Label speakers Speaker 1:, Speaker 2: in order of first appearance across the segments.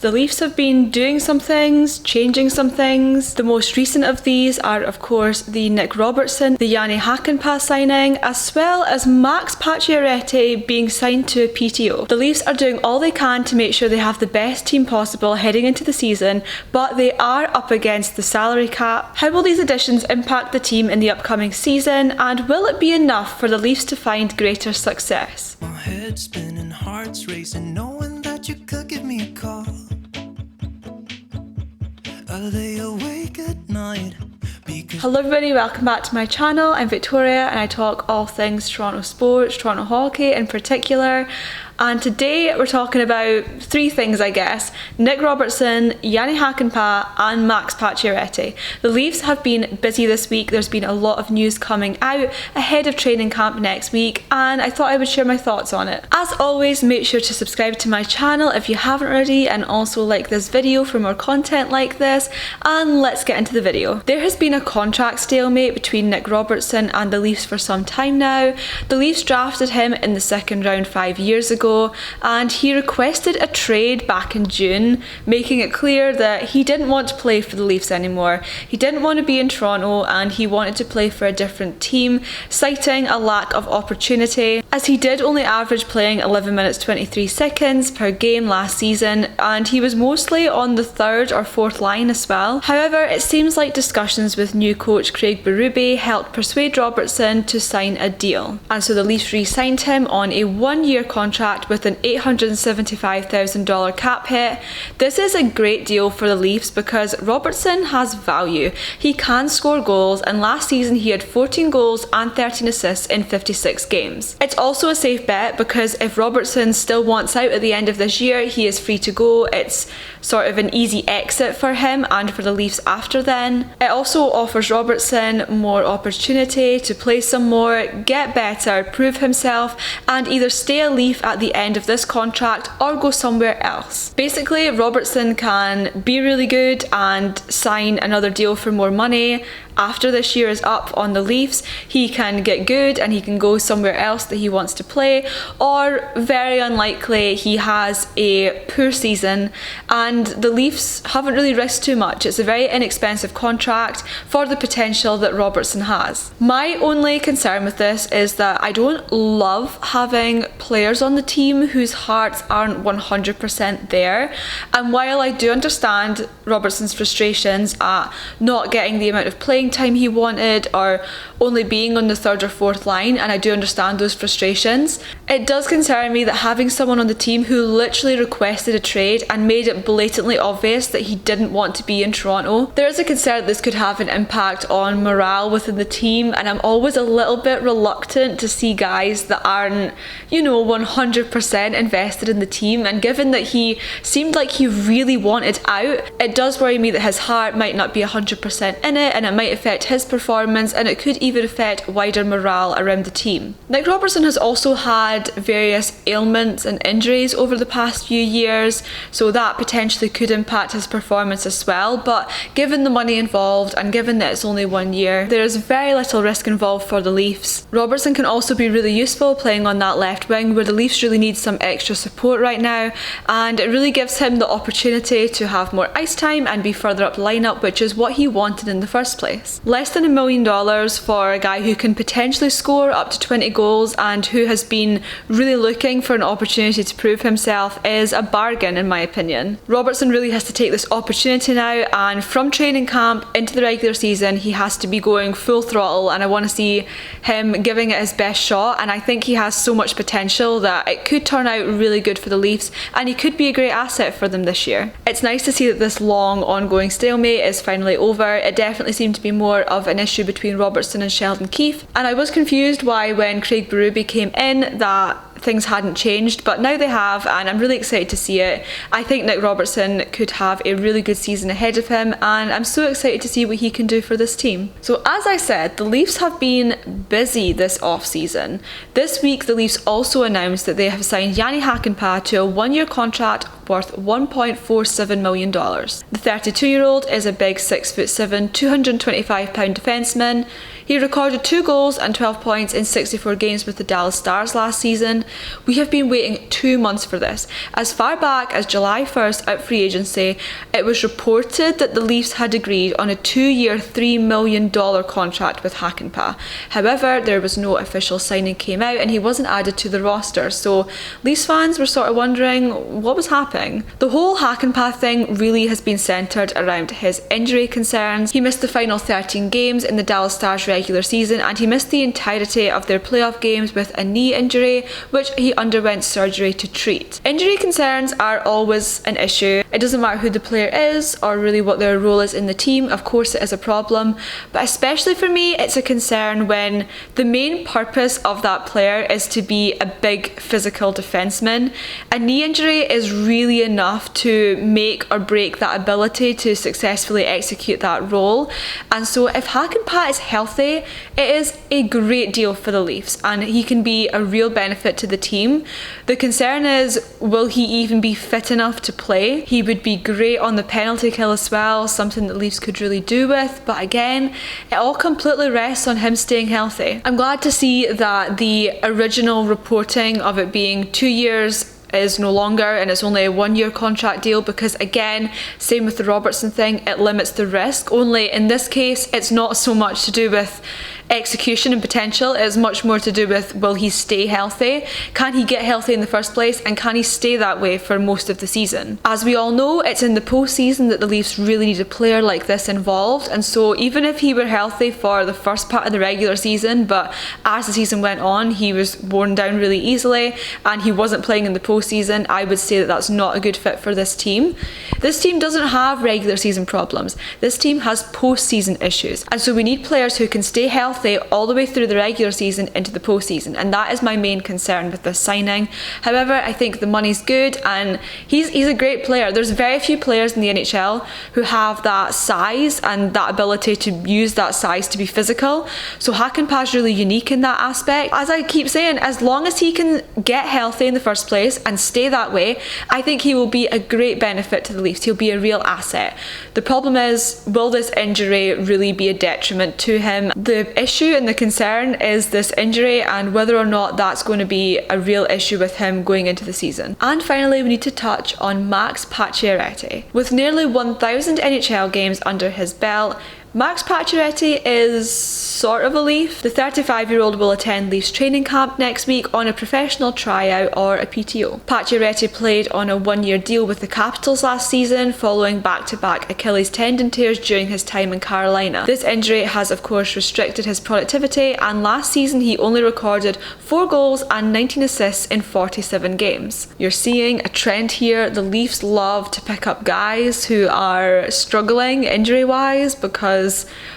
Speaker 1: The Leafs have been doing some things, changing some things. The most recent of these are, of course, the Nick Robertson, the Jani Hakanpaa signing, as well as Max Pacioretty being signed to a PTO. The Leafs are doing all they can to make sure they have the best team possible heading into the season, but they are up against the salary cap. How will these additions impact the team in the upcoming season, and will it be enough for the Leafs to find greater success?
Speaker 2: My head spinning, hearts racing, knowing that you could give me a call. Are they awake at night?
Speaker 1: Hello everybody, welcome back to my channel. I'm Victoria and I talk all things Toronto sports, Toronto hockey in particular. And today we're talking about three things, I guess. Nick Robertson, Jani Hakanpaa and Max Pacioretty. The Leafs have been busy this week. There's been a lot of news coming out ahead of training camp next week, and I thought I would share my thoughts on it. As always, make sure to subscribe to my channel if you haven't already, and also like this video for more content like this, and let's get into the video. There has been a contract stalemate between Nick Robertson and the Leafs for some time now. The Leafs drafted him in the second round 5 years ago, and he requested a trade back in June, making it clear that he didn't want to play for the Leafs anymore. He didn't want to be in Toronto and he wanted to play for a different team, citing a lack of opportunity, as he did only average playing 11 minutes 23 seconds per game last season, and he was mostly on the third or fourth line as well. However, it seems like discussions with new coach Craig Berube helped persuade Robertson to sign a deal, and so the Leafs re-signed him on a 1-year contract with an $875,000 cap hit. This is a great deal for the Leafs because Robertson has value. He can score goals, and last season he had 14 goals and 13 assists in 56 games. It's also a safe bet because if Robertson still wants out at the end of this year, he is free to go. It's sort of an easy exit for him and for the Leafs after then. It also offers Robertson more opportunity to play some more, get better, prove himself, and either stay a Leaf at the end of this contract or go somewhere else. Basically, Robertson can be really good and sign another deal for more money. After this year is up on the Leafs, he can get good and he can go somewhere else that he wants to play, or very unlikely he has a poor season and the Leafs haven't really risked too much. It's a very inexpensive contract for the potential that Robertson has. My only concern with this is that I don't love having players on the team whose hearts aren't 100% there, and while I do understand Robertson's frustrations at not getting the amount of playing time he wanted or only being on the third or fourth line, and I do understand those frustrations, it does concern me that having someone on the team who literally requested a trade and made it blatantly obvious that he didn't want to be in Toronto, there is a concern that this could have an impact on morale within the team, and I'm always a little bit reluctant to see guys that aren't, 100% invested in the team, and given that he seemed like he really wanted out, it does worry me that his heart might not be 100% in it, and it might affect his performance, and it could even affect wider morale around the team. Nick Robertson has also had various ailments and injuries over the past few years, so that potentially could impact his performance as well, but given the money involved and given that it's only 1 year, there is very little risk involved for the Leafs. Robertson can also be really useful playing on that left wing where the Leafs really need some extra support right now, and it really gives him the opportunity to have more ice time and be further up the lineup, which is what he wanted in the first place. Less than $1 million for a guy who can potentially score up to 20 goals and who has been really looking for an opportunity to prove himself is a bargain in my opinion. Robertson really has to take this opportunity now, and from training camp into the regular season he has to be going full throttle, and I want to see him giving it his best shot, and I think he has so much potential that it could turn out really good for the Leafs and he could be a great asset for them this year. It's nice to see that this long ongoing stalemate is finally over. It definitely seemed to be more of an issue between Robertson and Sheldon Keefe, and I was confused why when Craig Berube came in that things hadn't changed, but now they have, and I'm really excited to see it. I think Nick Robertson could have a really good season ahead of him, and I'm so excited to see what he can do for this team. So as I said, the Leafs have been busy this off-season. This week the Leafs also announced that they have signed Jani Hakanpaa to a 1-year contract worth $1.47 million. The 32-year-old is a big 6'7", 225-pound defenseman. He recorded 2 goals and 12 points in 64 games with the Dallas Stars last season, We have been waiting 2 months for this. As far back as July 1st at free agency, it was reported that the Leafs had agreed on a 2-year $3 million contract with Hakanpaa. However, there was no official signing came out and he wasn't added to the roster, so Leafs fans were sort of wondering what was happening. The whole Hakanpaa thing really has been centred around his injury concerns. He missed the final 13 games in the Dallas Stars regular season and he missed the entirety of their playoff games with a knee injury, which he underwent surgery to treat. Injury concerns are always an issue. It doesn't matter who the player is or really what their role is in the team. Of course it is a problem, but especially for me it's a concern when the main purpose of that player is to be a big physical defenseman. A knee injury is really enough to make or break that ability to successfully execute that role, and so if Hakanpaa is healthy, it is a great deal for the Leafs and he can be a real benefit to the team. The concern is, will he even be fit enough to play? He would be great on the penalty kill as well, something that Leafs could really do with, but again, it all completely rests on him staying healthy. I'm glad to see that the original reporting of it being 2 years is no longer and it's only a 1-year contract deal, because again, same with the Robertson thing, it limits the risk. Only in this case it's not so much to do with execution and potential, it's much more to do with, will he stay healthy? Can he get healthy in the first place and can he stay that way for most of the season? As we all know, it's in the postseason that the Leafs really need a player like this involved, and so even if he were healthy for the first part of the regular season, but as the season went on he was worn down really easily and he wasn't playing in the postseason, I would say that that's not a good fit for this team. This team doesn't have regular season problems, this team has postseason issues, and so we need players who can stay healthy all the way through the regular season into the postseason, and that is my main concern with this signing. However, I think the money's good and he's a great player. There's very few players in the NHL who have that size and that ability to use that size to be physical, so Hakanpaa's really unique in that aspect. As I keep saying, as long as he can get healthy in the first place and stay that way, I think he will be a great benefit to the Leafs. He'll be a real asset. The problem is, will this injury really be a detriment to him? The issue and the concern is this injury and whether or not that's going to be a real issue with him going into the season. And finally, we need to touch on Max Pacioretty. With nearly 1,000 NHL games under his belt, Max Pacioretty is sort of a Leaf. The 35-year-old will attend Leafs training camp next week on a professional tryout or a PTO. Pacioretty played on a 1-year deal with the Capitals last season following back-to-back Achilles tendon tears during his time in Carolina. This injury has of course restricted his productivity, and last season he only recorded 4 goals and 19 assists in 47 games. You're seeing a trend here. The Leafs love to pick up guys who are struggling injury-wise because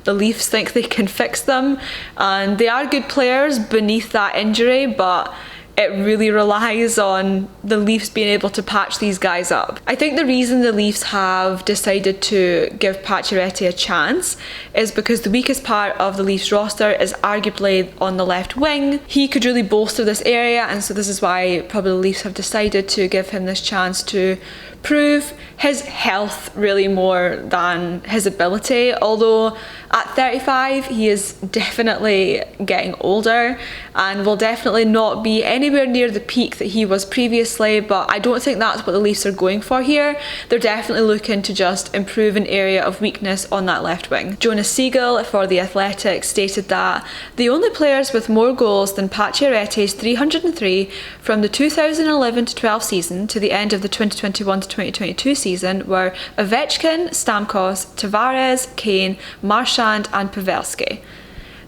Speaker 1: the Leafs think they can fix them, and they are good players beneath that injury, but it really relies on the Leafs being able to patch these guys up. I think the reason the Leafs have decided to give Pacioretty a chance is because the weakest part of the Leafs roster is arguably on the left wing. He could really bolster this area, and so this is why probably the Leafs have decided to give him this chance to prove his health really more than his ability. Although at 35 he is definitely getting older and will definitely not be anywhere near the peak that he was previously, but I don't think that's what the Leafs are going for here. They're definitely looking to just improve an area of weakness on that left wing. Jonas Siegel for The Athletic stated that the only players with more goals than Pacioretty's 303 from the 2011-12 season to the end of the 2021-2022 season were Ovechkin, Stamkos, Tavares, Kane, Marchand and Pavelski.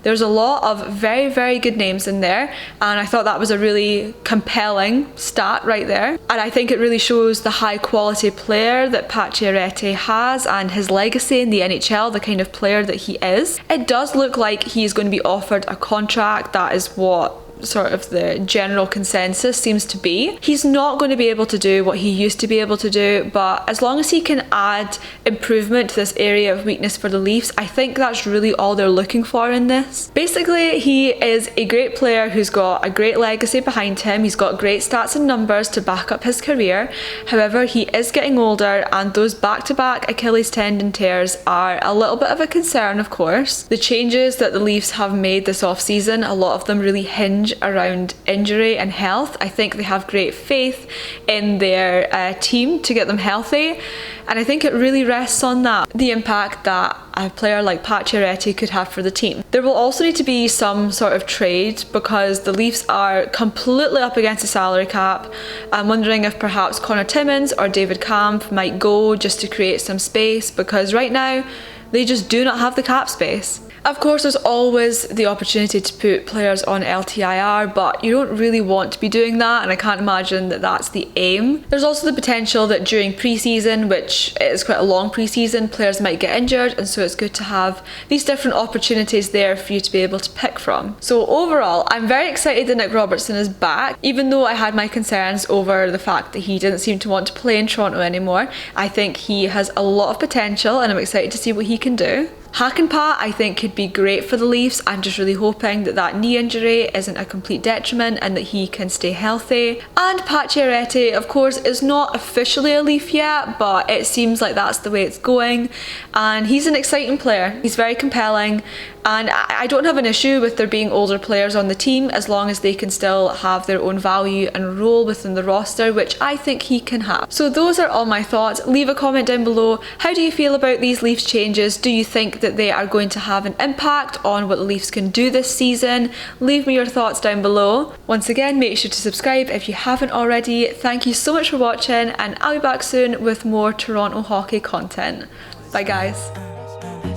Speaker 1: There's a lot of very, very good names in there, and I thought that was a really compelling stat right there. And I think it really shows the high quality player that Pacioretty has and his legacy in the NHL, the kind of player that he is. It does look like he's going to be offered a contract. That is what sort of the general consensus seems to be. He's not going to be able to do what he used to be able to do, but as long as he can add improvement to this area of weakness for the Leafs, I think that's really all they're looking for in this. Basically, he is a great player who's got a great legacy behind him. He's got great stats and numbers to back up his career. However, he is getting older, and those back-to-back Achilles tendon tears are a little bit of a concern, of course. The changes that the Leafs have made this off-season, a lot of them really hinge hinge around injury and health. I think they have great faith in their team to get them healthy, and I think it really rests on that, the impact that a player like Pacioretty could have for the team. There will also need to be some sort of trade because the Leafs are completely up against the salary cap. I'm wondering if perhaps Connor Timmins or David Camp might go just to create some space, because right now they just do not have the cap space. Of course, there's always the opportunity to put players on LTIR, but you don't really want to be doing that, and I can't imagine that that's the aim. There's also the potential that during pre-season, which is quite a long pre-season, players might get injured, and so it's good to have these different opportunities there for you to be able to pick from. So overall, I'm very excited that Nick Robertson is back, even though I had my concerns over the fact that he didn't seem to want to play in Toronto anymore. I think he has a lot of potential, and I'm excited to see what he can do. Hakanpaa, I think, could be great for the Leafs. I'm just really hoping that that knee injury isn't a complete detriment and that he can stay healthy. And Pacioretty, of course, is not officially a Leaf yet, but it seems like that's the way it's going. And he's an exciting player. He's very compelling. And I don't have an issue with there being older players on the team as long as they can still have their own value and role within the roster, which I think he can have. So those are all my thoughts. Leave a comment down below. How do you feel about these Leafs changes? Do you think that they are going to have an impact on what the Leafs can do this season? Leave me your thoughts down below. Once again, make sure to subscribe if you haven't already. Thank you so much for watching, and I'll be back soon with more Toronto hockey content. Bye guys.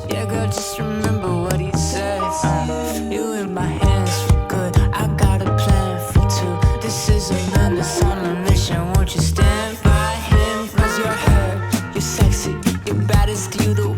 Speaker 3: Yeah, girl, just remember what he says. You in my hands for good. I got a plan for two. This is a menace on a mission. Won't you stand by him? Cause you're her, you're sexy, you're baddest, you the